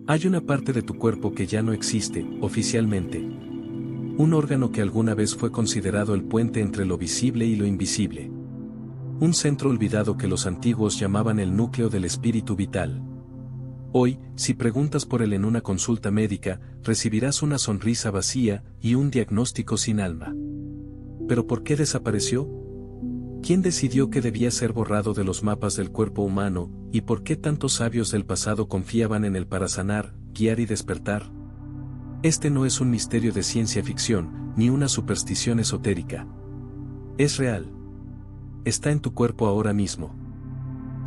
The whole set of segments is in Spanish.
Hay una parte de tu cuerpo que ya no existe, oficialmente. Un órgano que alguna vez fue considerado el puente entre lo visible y lo invisible. Un centro olvidado que los antiguos llamaban el núcleo del espíritu vital. Hoy, si preguntas por él en una consulta médica, recibirás una sonrisa vacía y un diagnóstico sin alma. ¿Pero por qué desapareció? ¿Quién decidió que debía ser borrado de los mapas del cuerpo humano, y por qué tantos sabios del pasado confiaban en él para sanar, guiar y despertar? Este no es un misterio de ciencia ficción, ni una superstición esotérica. Es real. Está en tu cuerpo ahora mismo.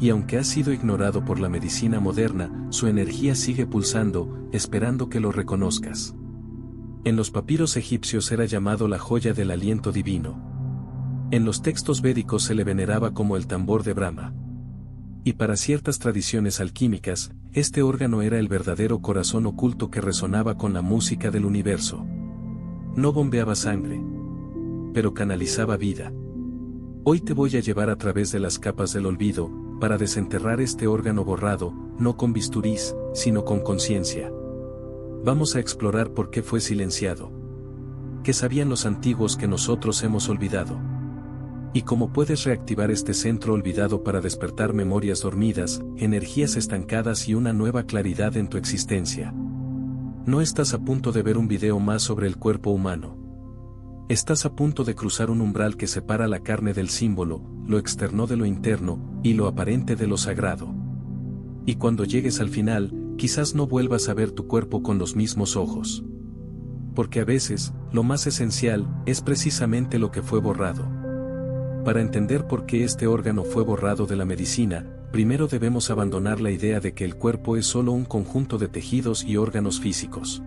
Y aunque ha sido ignorado por la medicina moderna, su energía sigue pulsando, esperando que lo reconozcas. En los papiros egipcios era llamado la joya del aliento divino. En los textos védicos se le veneraba como el tambor de Brahma. Y para ciertas tradiciones alquímicas, este órgano era el verdadero corazón oculto que resonaba con la música del universo. No bombeaba sangre, pero canalizaba vida. Hoy te voy a llevar a través de las capas del olvido, para desenterrar este órgano borrado, no con bisturís, sino con conciencia. Vamos a explorar por qué fue silenciado. ¿Qué sabían los antiguos que nosotros hemos olvidado? Y cómo puedes reactivar este centro olvidado para despertar memorias dormidas, energías estancadas y una nueva claridad en tu existencia. No estás a punto de ver un video más sobre el cuerpo humano. Estás a punto de cruzar un umbral que separa la carne del símbolo, lo externo de lo interno, y lo aparente de lo sagrado. Y cuando llegues al final, quizás no vuelvas a ver tu cuerpo con los mismos ojos. Porque a veces, lo más esencial, es precisamente lo que fue borrado. Para entender por qué este órgano fue borrado de la medicina, primero debemos abandonar la idea de que el cuerpo es solo un conjunto de tejidos y órganos físicos.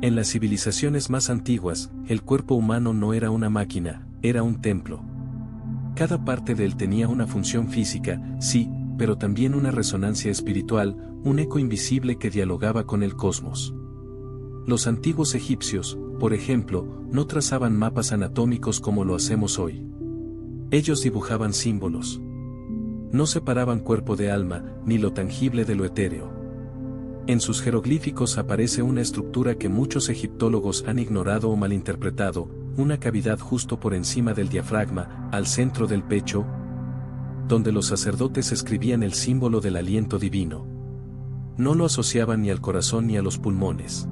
En las civilizaciones más antiguas, el cuerpo humano no era una máquina, era un templo. Cada parte de él tenía una función física, sí, pero también una resonancia espiritual, un eco invisible que dialogaba con el cosmos. Los antiguos egipcios, por ejemplo, no trazaban mapas anatómicos como lo hacemos hoy. Ellos dibujaban símbolos. No separaban cuerpo de alma, ni lo tangible de lo etéreo. En sus jeroglíficos aparece una estructura que muchos egiptólogos han ignorado o malinterpretado, una cavidad justo por encima del diafragma, al centro del pecho, donde los sacerdotes escribían el símbolo del aliento divino. No lo asociaban ni al corazón ni a los pulmones.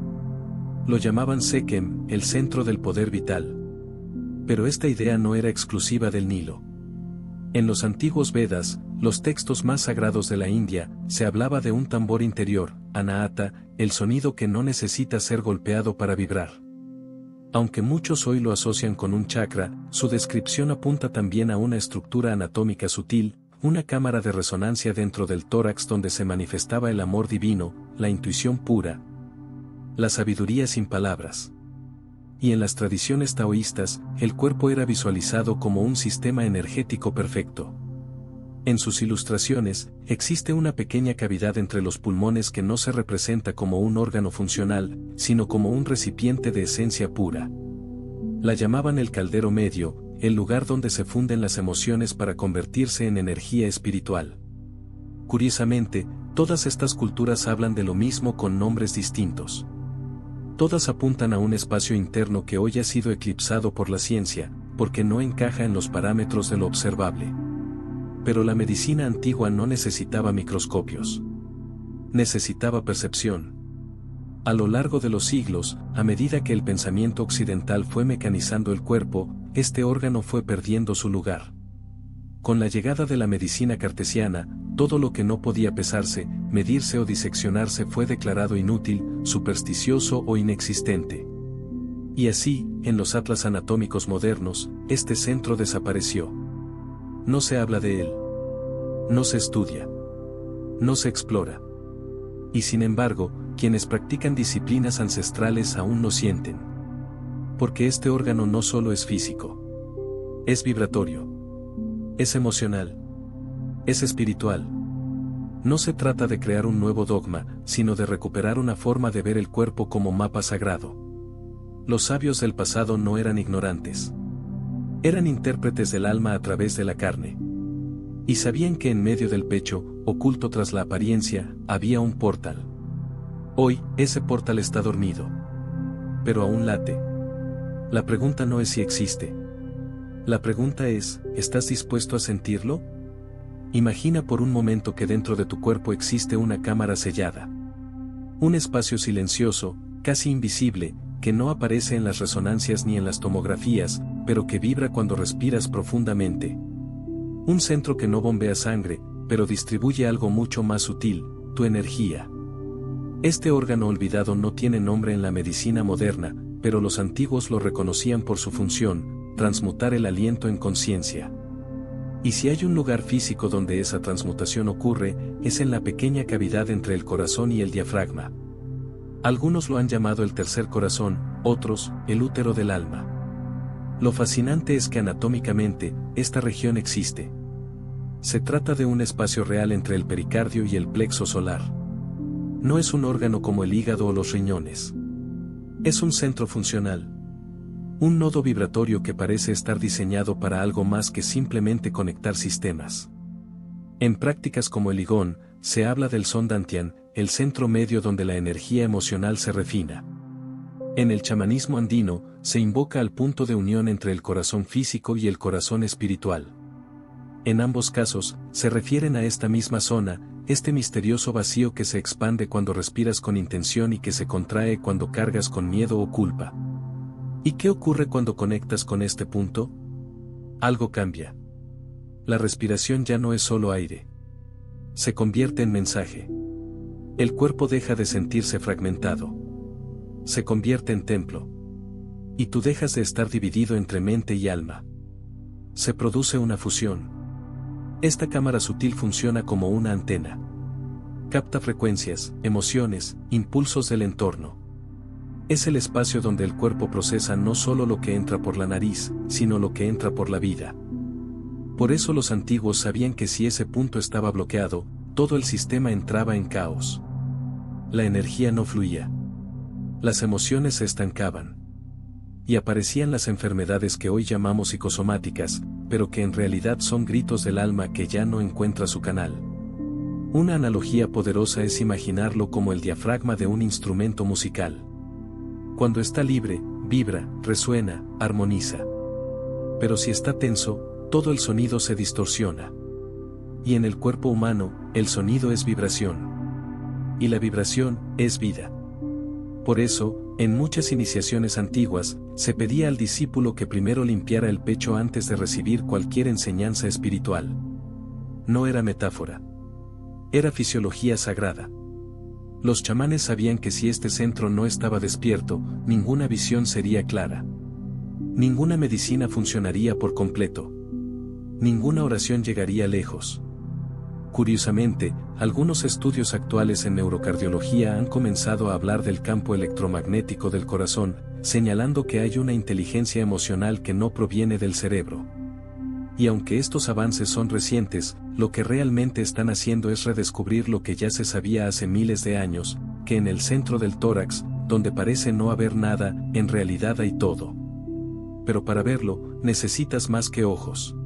Lo llamaban Sekhem, el centro del poder vital. Pero esta idea no era exclusiva del Nilo. En los antiguos Vedas, los textos más sagrados de la India, se hablaba de un tambor interior, Anahata, el sonido que no necesita ser golpeado para vibrar. Aunque muchos hoy lo asocian con un chakra, su descripción apunta también a una estructura anatómica sutil, una cámara de resonancia dentro del tórax donde se manifestaba el amor divino, la intuición pura, la sabiduría sin palabras. Y en las tradiciones taoístas, el cuerpo era visualizado como un sistema energético perfecto. En sus ilustraciones, existe una pequeña cavidad entre los pulmones que no se representa como un órgano funcional, sino como un recipiente de esencia pura. La llamaban el caldero medio, el lugar donde se funden las emociones para convertirse en energía espiritual. Curiosamente, todas estas culturas hablan de lo mismo con nombres distintos. Todas apuntan a un espacio interno que hoy ha sido eclipsado por la ciencia, porque no encaja en los parámetros de lo observable. Pero la medicina antigua no necesitaba microscopios. Necesitaba percepción. A lo largo de los siglos, a medida que el pensamiento occidental fue mecanizando el cuerpo, este órgano fue perdiendo su lugar. Con la llegada de la medicina cartesiana, todo lo que no podía pesarse, medirse o diseccionarse fue declarado inútil, supersticioso o inexistente. Y así, en los atlas anatómicos modernos, este centro desapareció. No se habla de él. No se estudia. No se explora. Y sin embargo, quienes practican disciplinas ancestrales aún lo sienten. Porque este órgano no solo es físico. Es vibratorio. Es emocional. Es espiritual. No se trata de crear un nuevo dogma, sino de recuperar una forma de ver el cuerpo como mapa sagrado. Los sabios del pasado no eran ignorantes. Eran intérpretes del alma a través de la carne. Y sabían que en medio del pecho, oculto tras la apariencia, había un portal. Hoy, ese portal está dormido. Pero aún late. La pregunta no es si existe. La pregunta es, ¿estás dispuesto a sentirlo? Imagina por un momento que dentro de tu cuerpo existe una cámara sellada. Un espacio silencioso, casi invisible, que no aparece en las resonancias ni en las tomografías, pero que vibra cuando respiras profundamente. Un centro que no bombea sangre, pero distribuye algo mucho más sutil, tu energía. Este órgano olvidado no tiene nombre en la medicina moderna, pero los antiguos lo reconocían por su función, transmutar el aliento en conciencia. Y si hay un lugar físico donde esa transmutación ocurre, es en la pequeña cavidad entre el corazón y el diafragma. Algunos lo han llamado el tercer corazón, otros, el útero del alma. Lo fascinante es que anatómicamente, esta región existe. Se trata de un espacio real entre el pericardio y el plexo solar. No es un órgano como el hígado o los riñones. Es un centro funcional. Un nodo vibratorio que parece estar diseñado para algo más que simplemente conectar sistemas. En prácticas como el Qigong, se habla del Son Dantian, el centro medio donde la energía emocional se refina. En el chamanismo andino, se invoca al punto de unión entre el corazón físico y el corazón espiritual. En ambos casos, se refieren a esta misma zona, este misterioso vacío que se expande cuando respiras con intención y que se contrae cuando cargas con miedo o culpa. ¿Y qué ocurre cuando conectas con este punto? Algo cambia. La respiración ya no es solo aire. Se convierte en mensaje. El cuerpo deja de sentirse fragmentado. Se convierte en templo. Y tú dejas de estar dividido entre mente y alma. Se produce una fusión. Esta cámara sutil funciona como una antena. Capta frecuencias, emociones, impulsos del entorno. Es el espacio donde el cuerpo procesa no solo lo que entra por la nariz, sino lo que entra por la vida. Por eso los antiguos sabían que si ese punto estaba bloqueado, todo el sistema entraba en caos. La energía no fluía. Las emociones se estancaban. Y aparecían las enfermedades que hoy llamamos psicosomáticas, pero que en realidad son gritos del alma que ya no encuentra su canal. Una analogía poderosa es imaginarlo como el diafragma de un instrumento musical. Cuando está libre, vibra, resuena, armoniza. Pero si está tenso, todo el sonido se distorsiona. Y en el cuerpo humano, el sonido es vibración. Y la vibración es vida. Por eso, en muchas iniciaciones antiguas, se pedía al discípulo que primero limpiara el pecho antes de recibir cualquier enseñanza espiritual. No era metáfora. Era fisiología sagrada. Los chamanes sabían que si este centro no estaba despierto, ninguna visión sería clara. Ninguna medicina funcionaría por completo. Ninguna oración llegaría lejos. Curiosamente, algunos estudios actuales en neurocardiología han comenzado a hablar del campo electromagnético del corazón, señalando que hay una inteligencia emocional que no proviene del cerebro. Y aunque estos avances son recientes, lo que realmente están haciendo es redescubrir lo que ya se sabía hace miles de años, que en el centro del tórax, donde parece no haber nada, en realidad hay todo. Pero para verlo, necesitas más que ojos.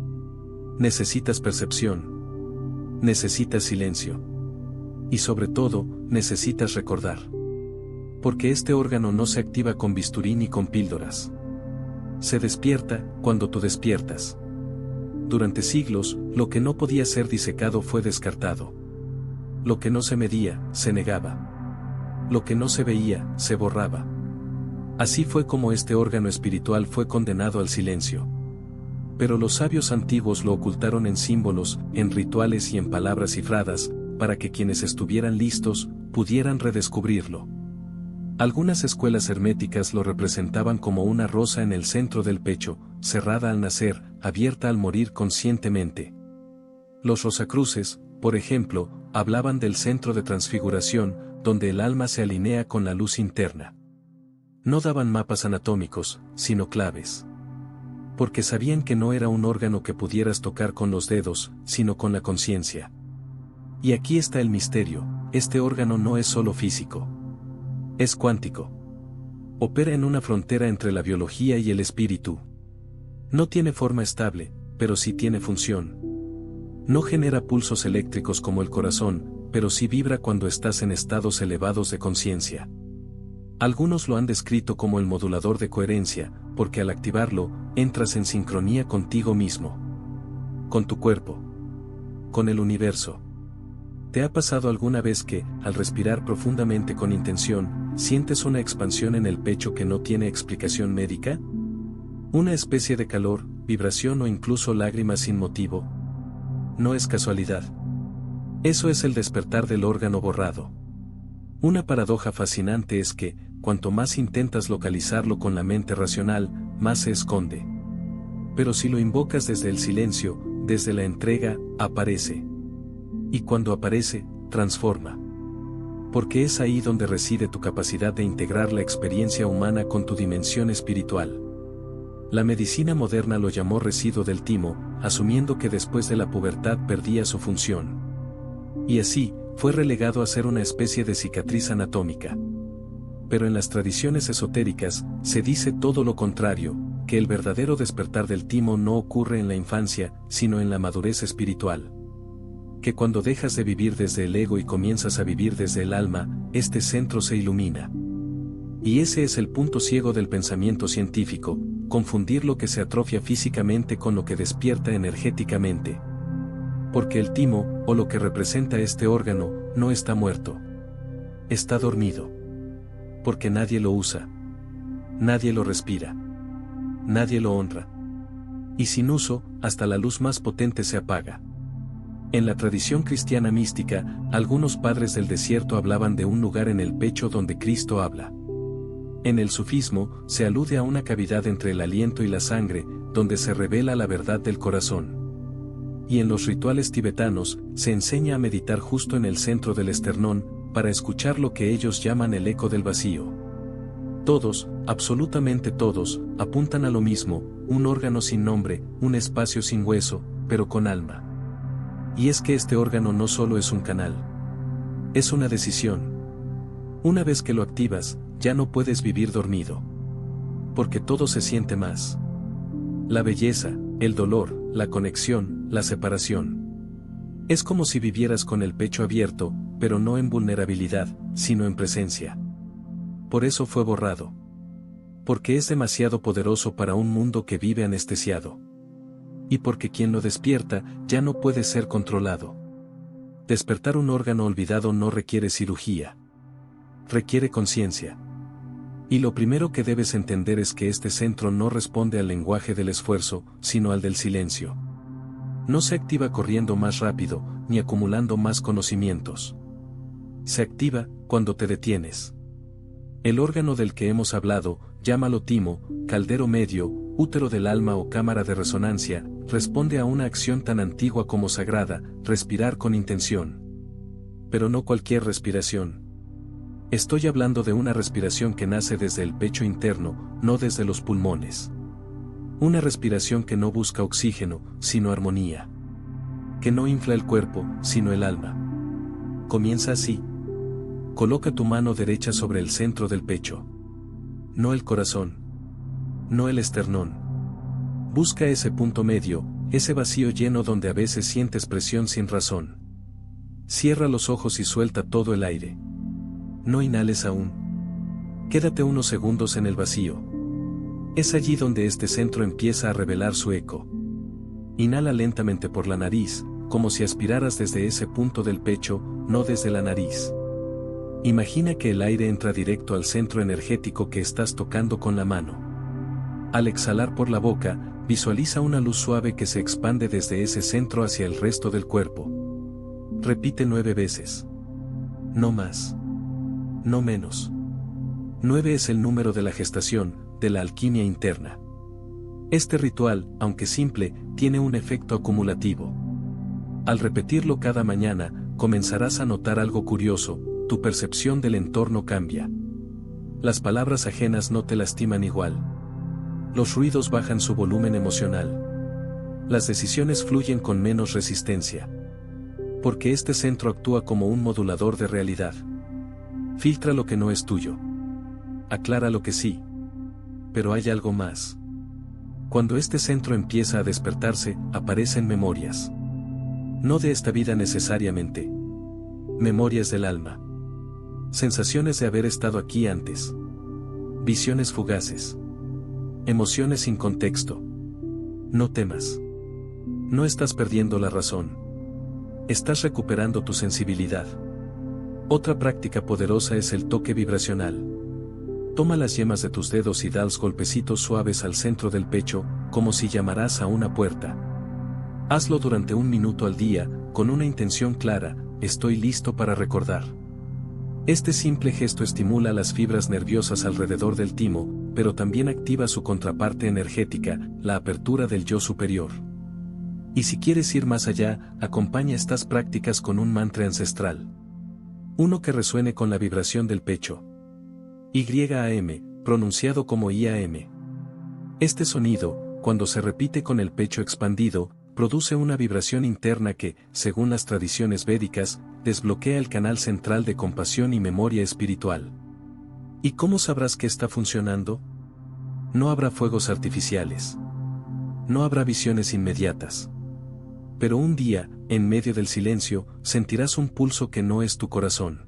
Necesitas percepción. Necesitas silencio. Y sobre todo, necesitas recordar. Porque este órgano no se activa con bisturí ni con píldoras. Se despierta cuando tú despiertas. Durante siglos, lo que no podía ser disecado fue descartado. Lo que no se medía, se negaba. Lo que no se veía, se borraba. Así fue como este órgano espiritual fue condenado al silencio. Pero los sabios antiguos lo ocultaron en símbolos, en rituales y en palabras cifradas, para que quienes estuvieran listos, pudieran redescubrirlo. Algunas escuelas herméticas lo representaban como una rosa en el centro del pecho, cerrada al nacer, abierta al morir conscientemente. Los rosacruces, por ejemplo, hablaban del centro de transfiguración, donde el alma se alinea con la luz interna. No daban mapas anatómicos, sino claves. Porque sabían que no era un órgano que pudieras tocar con los dedos, sino con la conciencia. Y aquí está el misterio, este órgano no es solo físico. Es cuántico. Opera en una frontera entre la biología y el espíritu. No tiene forma estable, pero sí tiene función. No genera pulsos eléctricos como el corazón, pero sí vibra cuando estás en estados elevados de conciencia. Algunos lo han descrito como el modulador de coherencia, porque al activarlo, entras en sincronía contigo mismo, con tu cuerpo, con el universo. ¿Te ha pasado alguna vez que, al respirar profundamente con intención, sientes una expansión en el pecho que no tiene explicación médica? Una especie de calor, vibración o incluso lágrimas sin motivo. No es casualidad. Eso es el despertar del órgano borrado. Una paradoja fascinante es que, cuanto más intentas localizarlo con la mente racional, más se esconde. Pero si lo invocas desde el silencio, desde la entrega, aparece. Y cuando aparece, transforma. Porque es ahí donde reside tu capacidad de integrar la experiencia humana con tu dimensión espiritual. La medicina moderna lo llamó residuo del timo, asumiendo que después de la pubertad perdía su función. Y así, fue relegado a ser una especie de cicatriz anatómica. Pero en las tradiciones esotéricas, se dice todo lo contrario, que el verdadero despertar del timo no ocurre en la infancia, sino en la madurez espiritual. Que cuando dejas de vivir desde el ego y comienzas a vivir desde el alma, este centro se ilumina. Y ese es el punto ciego del pensamiento científico, confundir lo que se atrofia físicamente con lo que despierta energéticamente. Porque el timo, o lo que representa este órgano, no está muerto. Está dormido. Porque nadie lo usa. Nadie lo respira. Nadie lo honra. Y sin uso, hasta la luz más potente se apaga. En la tradición cristiana mística, algunos padres del desierto hablaban de un lugar en el pecho donde Cristo habla. En el sufismo, se alude a una cavidad entre el aliento y la sangre, donde se revela la verdad del corazón. Y en los rituales tibetanos, se enseña a meditar justo en el centro del esternón, para escuchar lo que ellos llaman el eco del vacío. Todos, absolutamente todos, apuntan a lo mismo, un órgano sin nombre, un espacio sin hueso, pero con alma. Y es que este órgano no solo es un canal. Es una decisión. Una vez que lo activas, ya no puedes vivir dormido. Porque todo se siente más. La belleza, el dolor, la conexión, la separación. Es como si vivieras con el pecho abierto, pero no en vulnerabilidad, sino en presencia. Por eso fue borrado. Porque es demasiado poderoso para un mundo que vive anestesiado. Y porque quien lo despierta, ya no puede ser controlado. Despertar un órgano olvidado no requiere cirugía. Requiere conciencia. Y lo primero que debes entender es que este centro no responde al lenguaje del esfuerzo, sino al del silencio. No se activa corriendo más rápido, ni acumulando más conocimientos. Se activa cuando te detienes. El órgano del que hemos hablado, llámalo timo, caldero medio, útero del alma o cámara de resonancia, responde a una acción tan antigua como sagrada, respirar con intención. Pero no cualquier respiración. Estoy hablando de una respiración que nace desde el pecho interno, no desde los pulmones. Una respiración que no busca oxígeno, sino armonía. Que no infla el cuerpo, sino el alma. Comienza así. Coloca tu mano derecha sobre el centro del pecho. No el corazón. No el esternón. Busca ese punto medio, ese vacío lleno donde a veces sientes presión sin razón. Cierra los ojos y suelta todo el aire. No inhales aún. Quédate unos segundos en el vacío. Es allí donde este centro empieza a revelar su eco. Inhala lentamente por la nariz, como si aspiraras desde ese punto del pecho, no desde la nariz. Imagina que el aire entra directo al centro energético que estás tocando con la mano. Al exhalar por la boca, visualiza una luz suave que se expande desde ese centro hacia el resto del cuerpo. Repite 9 veces. No más. No menos. 9 es el número de la gestación, de la alquimia interna. Este ritual, aunque simple, tiene un efecto acumulativo. Al repetirlo cada mañana, comenzarás a notar algo curioso, tu percepción del entorno cambia. Las palabras ajenas no te lastiman igual. Los ruidos bajan su volumen emocional. Las decisiones fluyen con menos resistencia. Porque este centro actúa como un modulador de realidad. Filtra lo que no es tuyo. Aclara lo que sí. Pero hay algo más. Cuando este centro empieza a despertarse, aparecen memorias. No de esta vida necesariamente. Memorias del alma. Sensaciones de haber estado aquí antes. Visiones fugaces. Emociones sin contexto. No temas. No estás perdiendo la razón. Estás recuperando tu sensibilidad. Otra práctica poderosa es el toque vibracional. Toma las yemas de tus dedos y das golpecitos suaves al centro del pecho, como si llamaras a una puerta. Hazlo durante 1 minuto al día, con una intención clara: estoy listo para recordar. Este simple gesto estimula las fibras nerviosas alrededor del timo, pero también activa su contraparte energética, la apertura del yo superior. Y si quieres ir más allá, acompaña estas prácticas con un mantra ancestral. Uno que resuene con la vibración del pecho. YAM, pronunciado como IAM. Este sonido, cuando se repite con el pecho expandido, produce una vibración interna que, según las tradiciones védicas, desbloquea el canal central de compasión y memoria espiritual. ¿Y cómo sabrás que está funcionando? No habrá fuegos artificiales. No habrá visiones inmediatas. Pero un día, en medio del silencio, sentirás un pulso que no es tu corazón.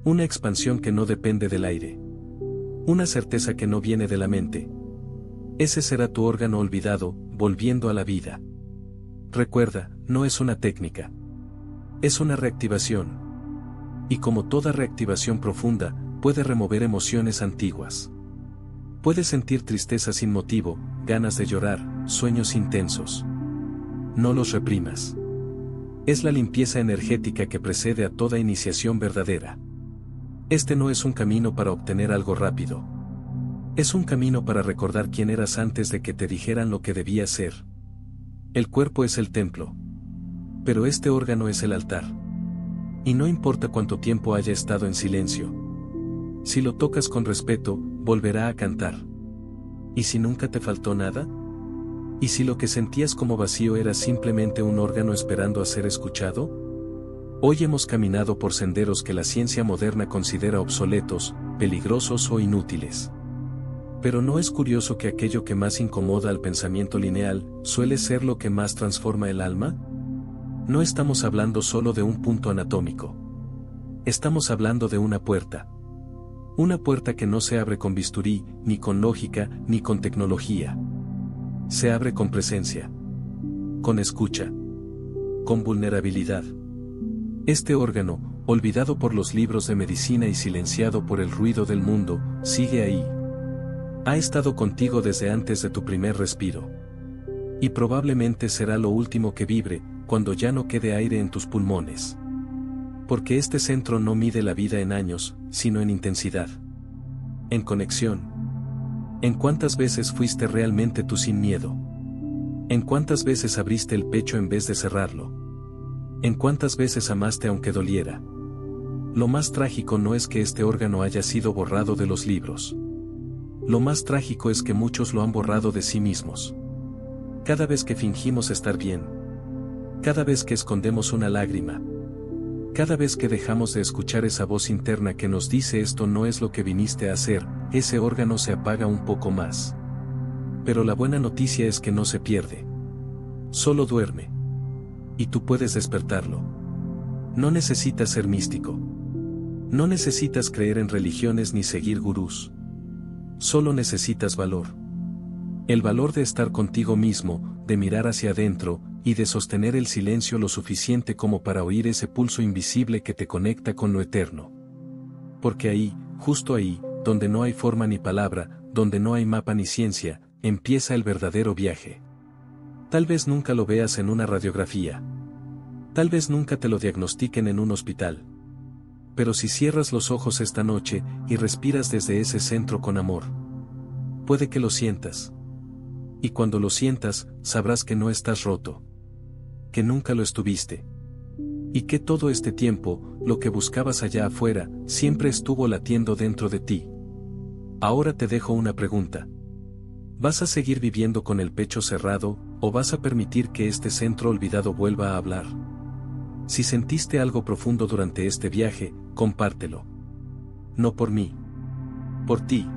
Una expansión que no depende del aire. Una certeza que no viene de la mente. Ese será tu órgano olvidado, volviendo a la vida. Recuerda, no es una técnica. Es una reactivación. Y como toda reactivación profunda, puede remover emociones antiguas. Puedes sentir tristeza sin motivo, ganas de llorar, sueños intensos. No los reprimas. Es la limpieza energética que precede a toda iniciación verdadera. Este no es un camino para obtener algo rápido. Es un camino para recordar quién eras antes de que te dijeran lo que debías ser. El cuerpo es el templo. Pero este órgano es el altar. Y no importa cuánto tiempo haya estado en silencio. Si lo tocas con respeto, volverá a cantar. ¿Y si nunca te faltó nada? ¿Y si lo que sentías como vacío era simplemente un órgano esperando a ser escuchado? Hoy hemos caminado por senderos que la ciencia moderna considera obsoletos, peligrosos o inútiles. Pero ¿no es curioso que aquello que más incomoda al pensamiento lineal, suele ser lo que más transforma el alma? No estamos hablando solo de un punto anatómico. Estamos hablando de una puerta. Una puerta que no se abre con bisturí, ni con lógica, ni con tecnología. Se abre con presencia. Con escucha. Con vulnerabilidad. Este órgano, olvidado por los libros de medicina y silenciado por el ruido del mundo, sigue ahí. Ha estado contigo desde antes de tu primer respiro. Y probablemente será lo último que vibre, cuando ya no quede aire en tus pulmones. Porque este centro no mide la vida en años, sino en intensidad. En conexión. ¿En cuántas veces fuiste realmente tú sin miedo? ¿En cuántas veces abriste el pecho en vez de cerrarlo? ¿En cuántas veces amaste aunque doliera? Lo más trágico no es que este órgano haya sido borrado de los libros. Lo más trágico es que muchos lo han borrado de sí mismos. Cada vez que fingimos estar bien. Cada vez que escondemos una lágrima. Cada vez que dejamos de escuchar esa voz interna que nos dice esto no es lo que viniste a hacer, ese órgano se apaga un poco más. Pero la buena noticia es que no se pierde. Solo duerme. Y tú puedes despertarlo. No necesitas ser místico. No necesitas creer en religiones ni seguir gurús. Solo necesitas valor. El valor de estar contigo mismo, de mirar hacia adentro, y de sostener el silencio lo suficiente como para oír ese pulso invisible que te conecta con lo eterno. Porque ahí, justo ahí, donde no hay forma ni palabra, donde no hay mapa ni ciencia, empieza el verdadero viaje. Tal vez nunca lo veas en una radiografía. Tal vez nunca te lo diagnostiquen en un hospital. Pero si cierras los ojos esta noche, y respiras desde ese centro con amor, puede que lo sientas. Y cuando lo sientas, sabrás que no estás roto. Que nunca lo estuviste. Y que todo este tiempo, lo que buscabas allá afuera, siempre estuvo latiendo dentro de ti. Ahora te dejo una pregunta. ¿Vas a seguir viviendo con el pecho cerrado, o vas a permitir que este centro olvidado vuelva a hablar? Si sentiste algo profundo durante este viaje, compártelo. No por mí. Por ti.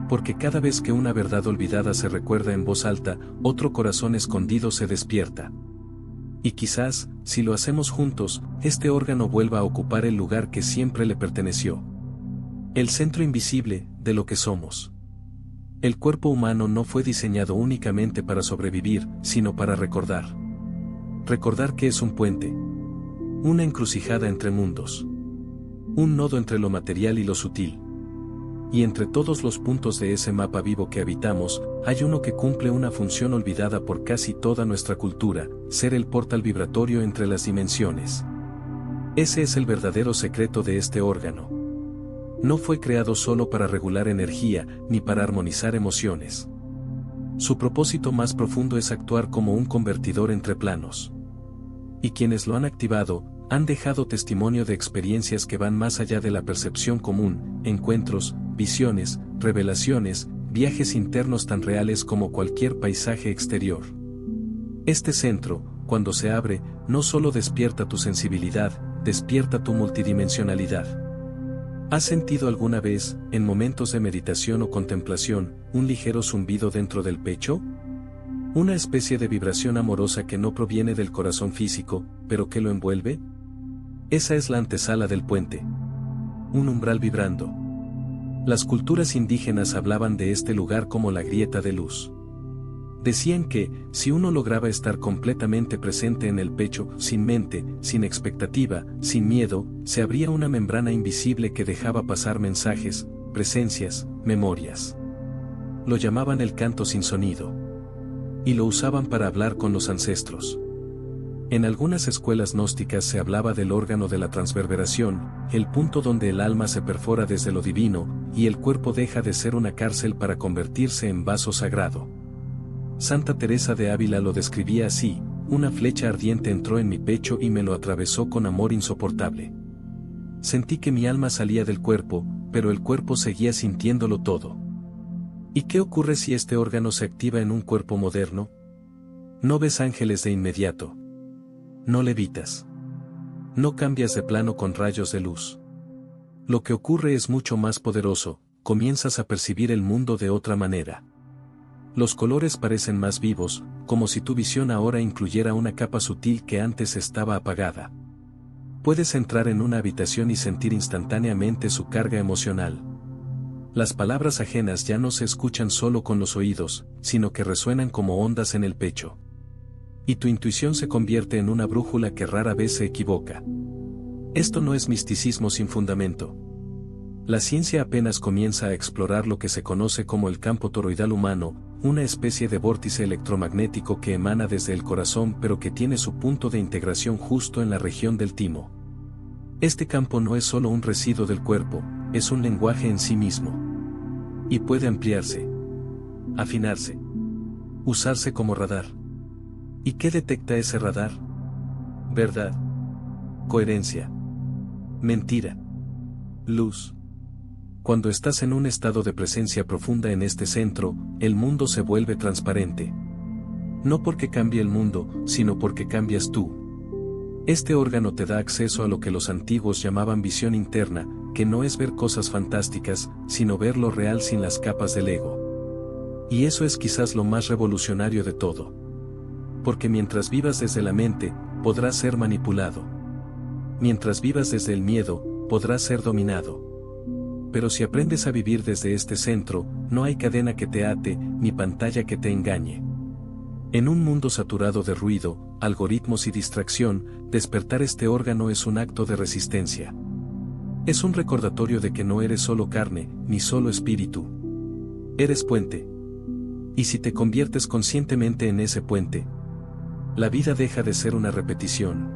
Porque cada vez que una verdad olvidada se recuerda en voz alta, otro corazón escondido se despierta. Y quizás, si lo hacemos juntos, este órgano vuelva a ocupar el lugar que siempre le perteneció. El centro invisible, de lo que somos. El cuerpo humano no fue diseñado únicamente para sobrevivir, sino para recordar. Recordar que es un puente. Una encrucijada entre mundos. Un nodo entre lo material y lo sutil. Y entre todos los puntos de ese mapa vivo que habitamos, hay uno que cumple una función olvidada por casi toda nuestra cultura, ser el portal vibratorio entre las dimensiones. Ese es el verdadero secreto de este órgano. No fue creado solo para regular energía, ni para armonizar emociones. Su propósito más profundo es actuar como un convertidor entre planos. Y quienes lo han activado, han dejado testimonio de experiencias que van más allá de la percepción común, encuentros, visiones, revelaciones, viajes internos tan reales como cualquier paisaje exterior. Este centro, cuando se abre, no solo despierta tu sensibilidad, despierta tu multidimensionalidad. ¿Has sentido alguna vez, en momentos de meditación o contemplación, un ligero zumbido dentro del pecho? Una especie de vibración amorosa que no proviene del corazón físico, pero que lo envuelve. Esa es la antesala del puente. Un umbral vibrando. Las culturas indígenas hablaban de este lugar como la grieta de luz. Decían que, si uno lograba estar completamente presente en el pecho, sin mente, sin expectativa, sin miedo, se abría una membrana invisible que dejaba pasar mensajes, presencias, memorias. Lo llamaban el canto sin sonido. Y lo usaban para hablar con los ancestros. En algunas escuelas gnósticas se hablaba del órgano de la transverberación, el punto donde el alma se perfora desde lo divino, y el cuerpo deja de ser una cárcel para convertirse en vaso sagrado. Santa Teresa de Ávila lo describía así: una flecha ardiente entró en mi pecho y me lo atravesó con amor insoportable. Sentí que mi alma salía del cuerpo, pero el cuerpo seguía sintiéndolo todo. ¿Y qué ocurre si este órgano se activa en un cuerpo moderno? No ves ángeles de inmediato. No levitas. No cambias de plano con rayos de luz. Lo que ocurre es mucho más poderoso, comienzas a percibir el mundo de otra manera. Los colores parecen más vivos, como si tu visión ahora incluyera una capa sutil que antes estaba apagada. Puedes entrar en una habitación y sentir instantáneamente su carga emocional. Las palabras ajenas ya no se escuchan solo con los oídos, sino que resuenan como ondas en el pecho. Y tu intuición se convierte en una brújula que rara vez se equivoca. Esto no es misticismo sin fundamento. La ciencia apenas comienza a explorar lo que se conoce como el campo toroidal humano, una especie de vórtice electromagnético que emana desde el corazón pero que tiene su punto de integración justo en la región del timo. Este campo no es solo un residuo del cuerpo, es un lenguaje en sí mismo. Y puede ampliarse, afinarse, usarse como radar. ¿Y qué detecta ese radar? Verdad. Coherencia. Mentira. Luz. Cuando estás en un estado de presencia profunda en este centro, el mundo se vuelve transparente. No porque cambie el mundo, sino porque cambias tú. Este órgano te da acceso a lo que los antiguos llamaban visión interna, que no es ver cosas fantásticas, sino ver lo real sin las capas del ego. Y eso es quizás lo más revolucionario de todo. Porque mientras vivas desde la mente, podrás ser manipulado. Mientras vivas desde el miedo, podrás ser dominado. Pero si aprendes a vivir desde este centro, no hay cadena que te ate, ni pantalla que te engañe. En un mundo saturado de ruido, algoritmos y distracción, despertar este órgano es un acto de resistencia. Es un recordatorio de que no eres solo carne, ni solo espíritu. Eres puente. Y si te conviertes conscientemente en ese puente, la vida deja de ser una repetición.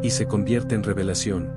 Y se convierte en revelación.